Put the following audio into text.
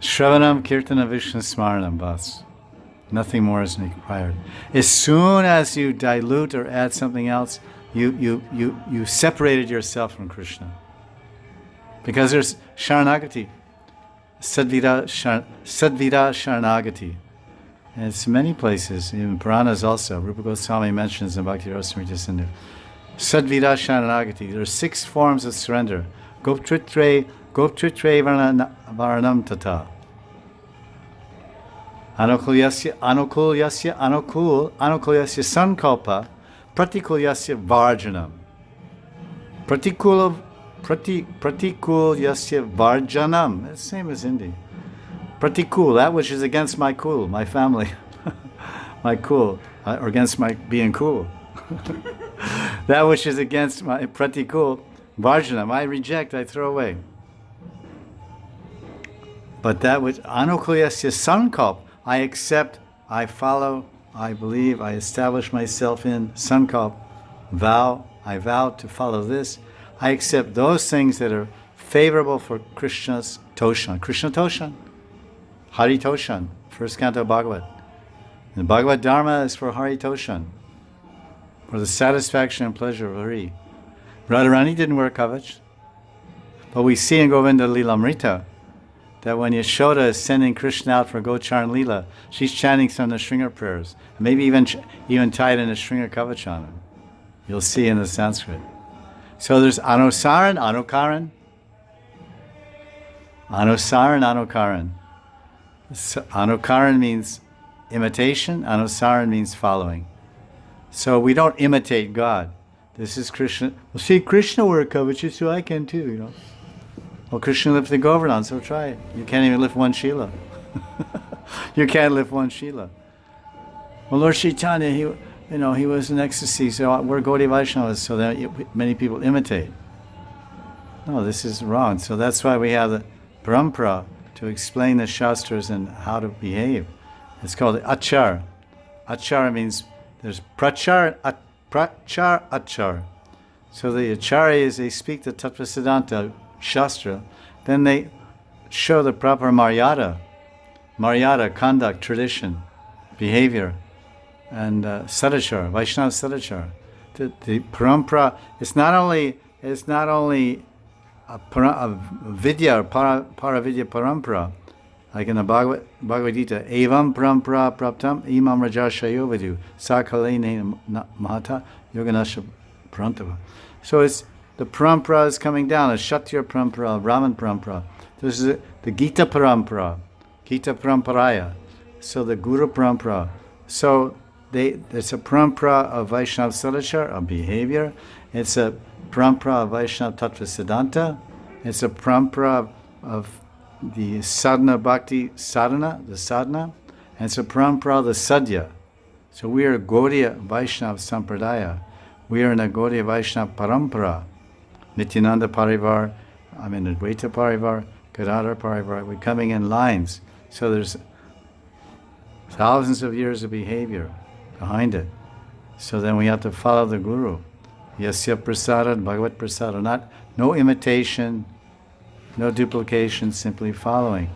Shravanam Kirtana Vishnu Smaranam, bas. Nothing more is required. As soon as you dilute or add something else, you separated yourself from Krishna. Because there's Sharanagati, Sadvira Sharanagati. And it's many places, even Puranas also. Rupa Goswami mentions in Bhakti Rasamrita Sindhu. Sadvira Sharanagati. There are 6 forms of surrender. Goptritre Varanam Tata. Anukulyasya sankalpa, pratikulyasya varjanam. Pratikulyasya varjanam. It's the same as Hindi. Pratikul, that which is against my cool, my family, my cool, or against my being cool. That which is against my pratikul, varjanam, I reject, I throw away. But that which anukulyasya sankalpa, I accept, I follow, I believe, I establish myself in sankalp, I vow to follow this. I accept those things that are favorable for Krishna's toshan. Krishna toshan, Hari toshan, first canto Bhagavad. And Bhagavad Dharma is for Hari toshan, for the satisfaction and pleasure of Hari. Radharani didn't wear kavach, but we see in Govinda Lilamrita that when Yashoda is sending Krishna out for Gocharn Leela, she's chanting some of the Shringer prayers, maybe even tied in a Shringer kavach on him. You'll see in the Sanskrit. So there's Anusaran, Anukaran. Anusaran, Anukaran. So Anukaran means imitation, Anusaran means following. So we don't imitate God. This is Krishna. Well, see, Krishna wore kavach, so I can too, you know. Well, Krishna lifted Govardhan, so try it. You can't even lift one Shila. You can't lift one Shila. Well, Lord Chaitanya, he was in ecstasy, so we're Gaudiya Vaishnavas, so that many people imitate. No, this is wrong. So that's why we have the parampara to explain the shastras and how to behave. It's called the achar. Achar means there's prachar, achar. So the acharyas, they speak the Tattva Siddhanta Shastra, then they show the proper maryada, conduct, tradition, behavior, and sadachar, Vaishnava sadachar. The parampara, it's not only a vidya or paravidya parampara, like in the Bhagavad Gita, evam parampara praptam imam rajashayo vidu sakalene mahata yoganasha parantava. So it's the parampara is coming down, a Kshatriya parampara, Brahman parampara. This is the Gita parampara, Gita paramparaya. So the Guru parampara. So it's a parampara of Vaishnava sadachar, of behavior. It's a parampara of Vaishnava tattva siddhanta. It's a parampara of the sadhana bhakti sadhana, the sadhana. And it's a parampara of the sadhya. So we are Gaudiya Vaishnava sampradaya. We are in a Gaudiya Vaishnava parampara. Nityananda Parivar, Advaita Parivar, Gadadhar Parivar, we're coming in lines. So there's thousands of years of behavior behind it. So then we have to follow the Guru. Yasya Prasada, Bhagavat Prasada, no imitation, no duplication, simply following.